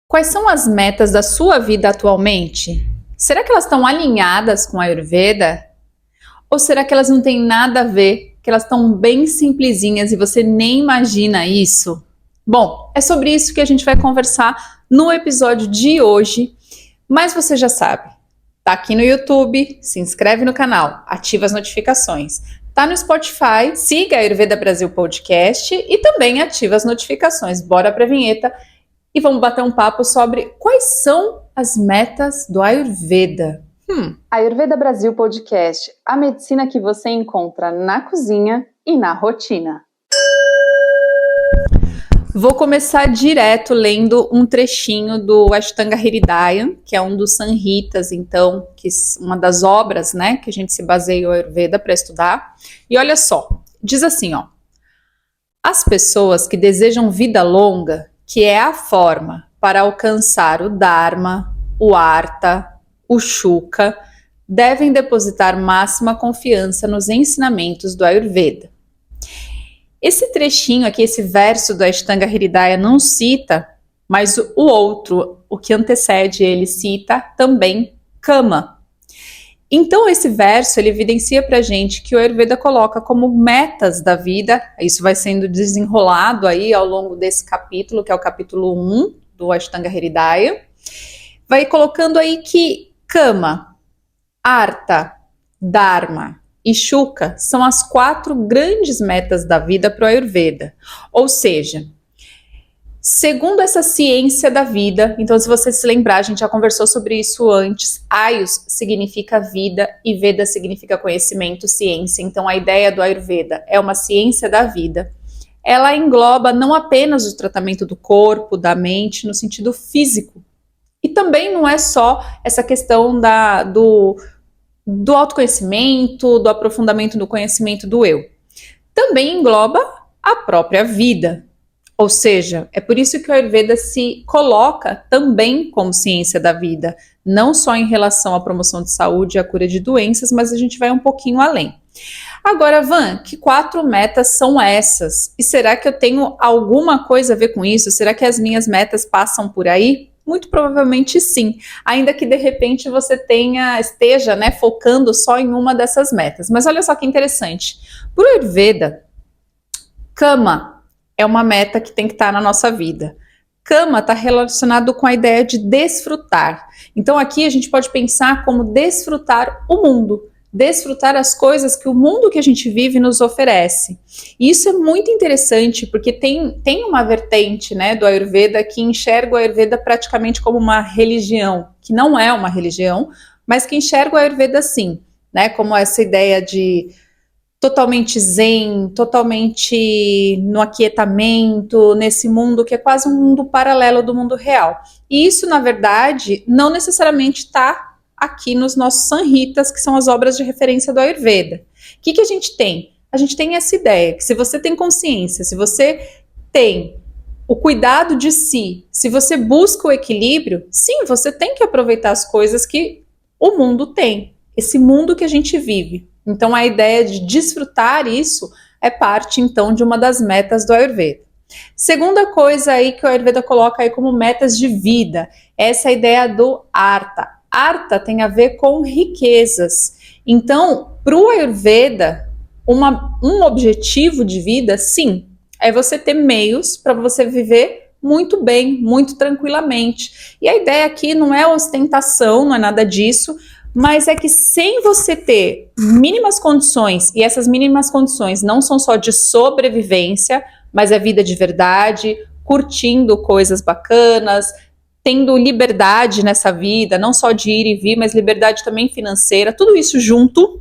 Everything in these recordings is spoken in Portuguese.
Quais são as metas da sua vida atualmente? Será que elas estão alinhadas com a Ayurveda? Ou será que elas não têm nada a ver, que elas estão bem simplesinhas e você nem imagina isso? Bom, é sobre isso que a gente vai conversar no episódio de hoje, mas você já sabe, tá aqui no YouTube, se inscreve no canal, ativa as notificações. Tá no Spotify, siga a Ayurveda Brasil Podcast e também ativa as notificações. Bora pra vinheta e vamos bater um papo sobre quais são as metas do Ayurveda. Ayurveda Brasil Podcast, a medicina que você encontra na cozinha e na rotina. Vou começar direto lendo um trechinho do Ashtanga Hridaya, que é um dos Samhitas, então, que uma das obras, né, que a gente se baseia o Ayurveda para estudar. E olha só, diz assim, ó: as pessoas que desejam vida longa, que é a forma para alcançar o Dharma, o Artha, o Shuka, devem depositar máxima confiança nos ensinamentos do Ayurveda. Esse trechinho aqui, esse verso do Ashtanga Hridaya não cita, mas o outro, o que antecede ele, cita também Kama. Então esse verso, ele evidencia pra gente que o Ayurveda coloca como metas da vida, isso vai sendo desenrolado aí ao longo desse capítulo, que é o capítulo 1 do Ashtanga Hridaya, vai colocando aí que Kama, Artha, Dharma e Shuka são as 4 grandes metas da vida para o Ayurveda. Ou seja, segundo essa ciência da vida, então se você se lembrar, a gente já conversou sobre isso antes, Ayus significa vida e Veda significa conhecimento, ciência. Então a ideia do Ayurveda é uma ciência da vida. Ela engloba não apenas o tratamento do corpo, da mente, no sentido físico. E também não é só essa questão do autoconhecimento, do aprofundamento do conhecimento do eu. Também engloba a própria vida. Ou seja, é por isso que o Ayurveda se coloca também como ciência da vida, não só em relação à promoção de saúde e à cura de doenças, mas a gente vai um pouquinho além. Agora, Van, que 4 metas são essas? E será que eu tenho alguma coisa a ver com isso? Será que as minhas metas passam por aí? Muito provavelmente sim, ainda que de repente você esteja, né, focando só em uma dessas metas. Mas olha só que interessante, para o Ayurveda, Kama é uma meta que tem que estar na nossa vida. Kama está relacionado com a ideia de desfrutar. Então aqui a gente pode pensar como desfrutar o mundo, desfrutar as coisas que o mundo que a gente vive nos oferece. E isso é muito interessante, porque tem uma vertente, né, do Ayurveda que enxerga o Ayurveda praticamente como uma religião, que não é uma religião, mas que enxerga o Ayurveda assim, né, como essa ideia de totalmente zen, totalmente no aquietamento, nesse mundo que é quase um mundo paralelo do mundo real. E isso, na verdade, não necessariamente está aqui nos nossos Samhitas, que são as obras de referência do Ayurveda. O que a gente tem? A gente tem essa ideia que se você tem consciência, se você tem o cuidado de si, se você busca o equilíbrio, sim, você tem que aproveitar as coisas que o mundo tem, esse mundo que a gente vive. Então a ideia de desfrutar isso é parte então de uma das metas do Ayurveda. Segunda coisa aí que o Ayurveda coloca aí como metas de vida, essa ideia do Artha. Artha tem a ver com riquezas. Então, para o Ayurveda, um objetivo de vida, sim, é você ter meios para você viver muito bem, muito tranquilamente. E a ideia aqui não é ostentação, não é nada disso, mas é que sem você ter mínimas condições, e essas mínimas condições não são só de sobrevivência, mas é vida de verdade, curtindo coisas bacanas, tendo liberdade nessa vida, não só de ir e vir, mas liberdade também financeira, tudo isso junto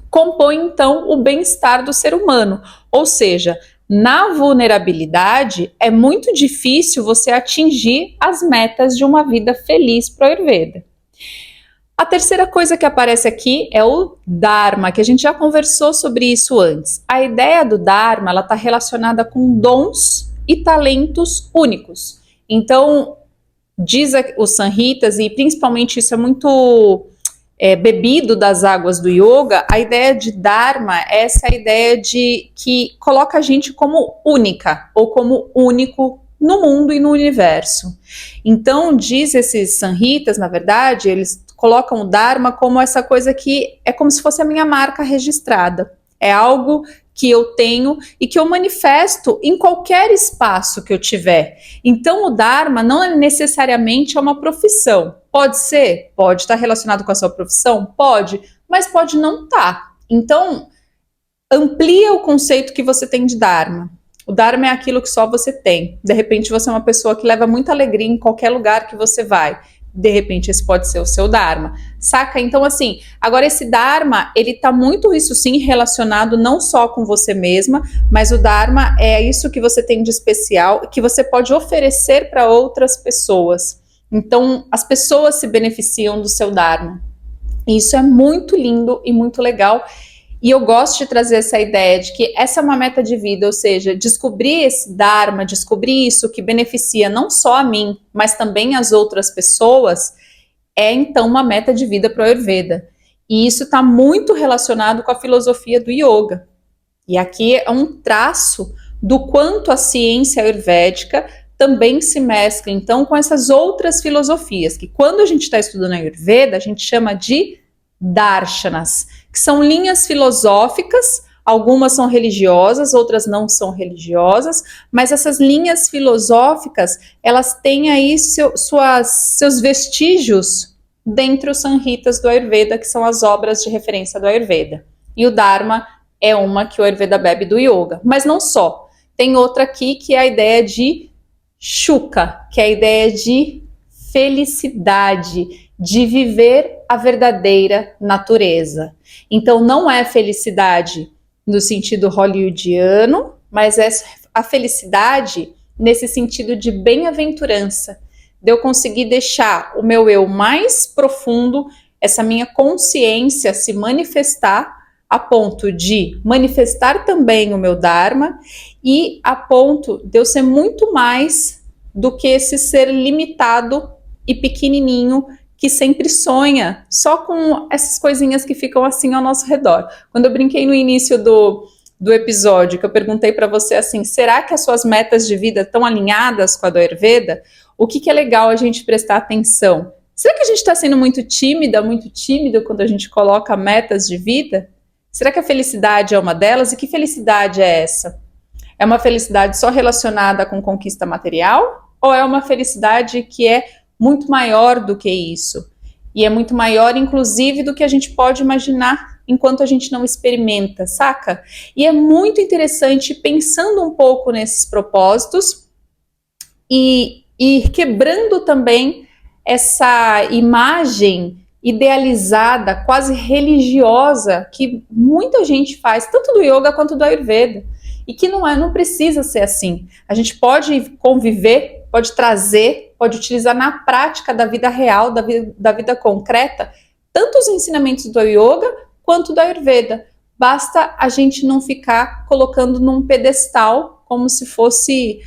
compõe então o bem-estar do ser humano. Ou seja, na vulnerabilidade é muito difícil você atingir as metas de uma vida feliz para o Ayurveda. A terceira coisa que aparece aqui é o Dharma, que a gente já conversou sobre isso antes. A ideia do Dharma, ela está relacionada com dons e talentos únicos. Então, diz os Samhitas, e principalmente isso é muito bebido das águas do yoga, a ideia de Dharma é essa ideia de que coloca a gente como única, ou como único no mundo e no universo. Então, diz esses Samhitas, na verdade, eles colocam o Dharma como essa coisa que é como se fosse a minha marca registrada. É algo que eu tenho e que eu manifesto em qualquer espaço que eu tiver. Então, o Dharma não necessariamente é uma profissão. Pode ser? Pode estar relacionado com a sua profissão? Pode, mas pode não estar. Então, amplia o conceito que você tem de Dharma. O Dharma é aquilo que só você tem. De repente, você é uma pessoa que leva muita alegria em qualquer lugar que você vai. De repente, esse pode ser o seu Dharma. Saca? Então, assim, agora esse Dharma, ele tá muito, isso sim, relacionado não só com você mesma, mas o Dharma é isso que você tem de especial, que você pode oferecer para outras pessoas. Então, as pessoas se beneficiam do seu Dharma. E isso é muito lindo e muito legal. E eu gosto de trazer essa ideia de que essa é uma meta de vida, ou seja, descobrir esse Dharma, descobrir isso que beneficia não só a mim, mas também as outras pessoas, é então uma meta de vida para o Ayurveda. E isso está muito relacionado com a filosofia do Yoga. E aqui é um traço do quanto a ciência ayurvédica também se mescla, então, com essas outras filosofias, que quando a gente está estudando a Ayurveda, a gente chama de darshanas, que são linhas filosóficas, algumas são religiosas, outras não são religiosas, mas essas linhas filosóficas, elas têm aí seus vestígios dentre os Samhitas do Ayurveda, que são as obras de referência do Ayurveda. E o Dharma é uma que o Ayurveda bebe do Yoga, mas não só. Tem outra aqui que é a ideia de Shuka, que é a ideia de felicidade, de viver a verdadeira natureza. Então, não é felicidade no sentido hollywoodiano, mas é a felicidade nesse sentido de bem-aventurança, de eu conseguir deixar o meu eu mais profundo, essa minha consciência se manifestar a ponto de manifestar também o meu Dharma e a ponto de eu ser muito mais do que esse ser limitado e pequenininho que sempre sonha só com essas coisinhas que ficam assim ao nosso redor. Quando eu brinquei no início do episódio, que eu perguntei para você assim, será que as suas metas de vida estão alinhadas com a do Ayurveda? O que é legal a gente prestar atenção? Será que a gente está sendo muito tímida, muito tímido quando a gente coloca metas de vida? Será que a felicidade é uma delas? E que felicidade é essa? É uma felicidade só relacionada com conquista material? Ou é uma felicidade que é muito maior do que isso? E é muito maior, inclusive, do que a gente pode imaginar enquanto a gente não experimenta, saca? E é muito interessante, pensando um pouco nesses propósitos e quebrando também essa imagem idealizada, quase religiosa, que muita gente faz, tanto do yoga quanto do Ayurveda, e que não precisa ser assim. A gente pode conviver, pode trazer, pode utilizar na prática da vida real, da vida concreta, tanto os ensinamentos do yoga quanto do Ayurveda. Basta a gente não ficar colocando num pedestal como se fosse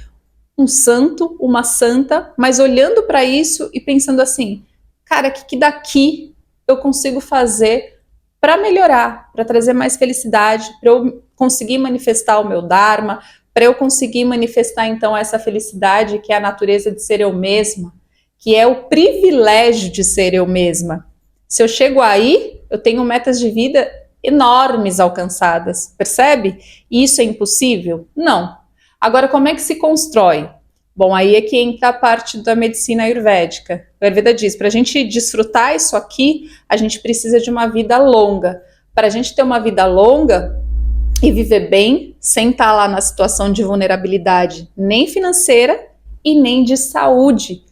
um santo, uma santa, mas olhando para isso e pensando assim, cara, o que daqui eu consigo fazer para melhorar, para trazer mais felicidade, para eu conseguir manifestar o meu Dharma, para eu conseguir manifestar então essa felicidade que é a natureza de ser eu mesma, que é o privilégio de ser eu mesma. Se eu chego aí, eu tenho metas de vida enormes alcançadas, percebe? E isso é impossível? Não. Agora, como é que se constrói? Bom, aí é que entra a parte da medicina ayurvédica. A Ayurveda diz, para a gente desfrutar isso aqui, a gente precisa de uma vida longa. Para a gente ter uma vida longa e viver bem, sem estar lá na situação de vulnerabilidade nem financeira e nem de saúde.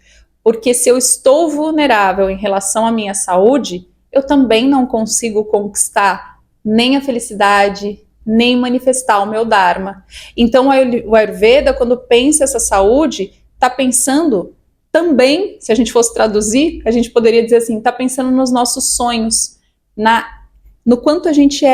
Porque se eu estou vulnerável em relação à minha saúde, eu também não consigo conquistar nem a felicidade, nem manifestar o meu Dharma. Então, o Ayurveda, quando pensa essa saúde, está pensando também, se a gente fosse traduzir, a gente poderia dizer assim, está pensando nos nossos sonhos, no quanto a gente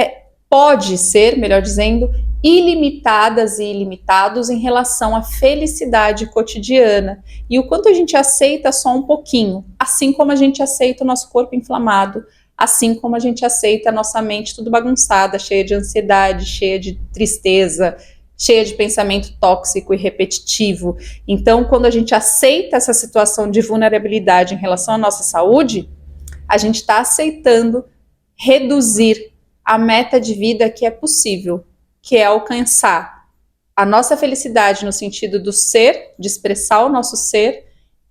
pode ser, melhor dizendo, ilimitadas e ilimitados em relação à felicidade cotidiana e o quanto a gente aceita só um pouquinho, assim como a gente aceita o nosso corpo inflamado, assim como a gente aceita a nossa mente tudo bagunçada, cheia de ansiedade, cheia de tristeza, cheia de pensamento tóxico e repetitivo. Então, quando a gente aceita essa situação de vulnerabilidade em relação à nossa saúde, a gente está aceitando reduzir a meta de vida que é possível, que é alcançar a nossa felicidade no sentido do ser, de expressar o nosso ser,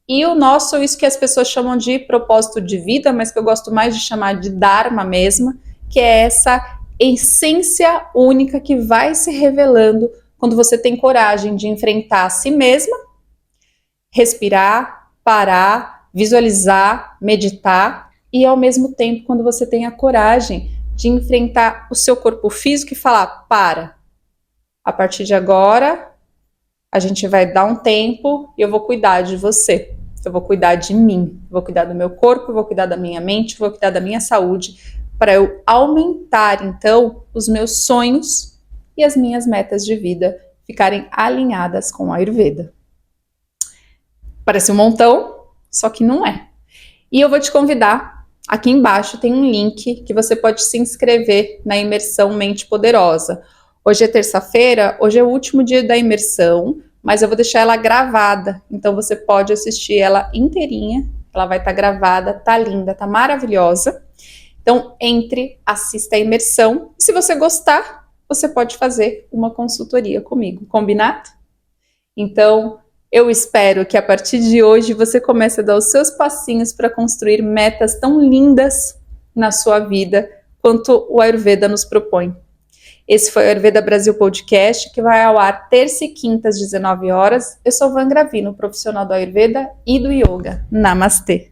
e o nosso, isso que as pessoas chamam de propósito de vida, mas que eu gosto mais de chamar de Dharma mesmo, que é essa essência única que vai se revelando quando você tem coragem de enfrentar a si mesma, respirar, parar, visualizar, meditar, e ao mesmo tempo quando você tem a coragem de enfrentar o seu corpo físico e falar, para, a partir de agora a gente vai dar um tempo e eu vou cuidar de você, eu vou cuidar de mim, eu vou cuidar do meu corpo, eu vou cuidar da minha mente, eu vou cuidar da minha saúde, para eu aumentar então os meus sonhos e as minhas metas de vida ficarem alinhadas com a Ayurveda. Parece um montão, só que não é. E eu vou te convidar, aqui embaixo tem um link que você pode se inscrever na imersão Mente Poderosa. Hoje é terça-feira, hoje é o último dia da imersão, mas eu vou deixar ela gravada, então você pode assistir ela inteirinha, ela vai estar gravada, tá linda, tá maravilhosa. Então entre, assista a imersão, e se você gostar, você pode fazer uma consultoria comigo, combinado? Então, eu espero que a partir de hoje você comece a dar os seus passinhos para construir metas tão lindas na sua vida quanto o Ayurveda nos propõe. Esse foi o Ayurveda Brasil Podcast, que vai ao ar terça e quinta às 19 horas. Eu sou Van Gravino, profissional do Ayurveda e do Yoga. Namastê!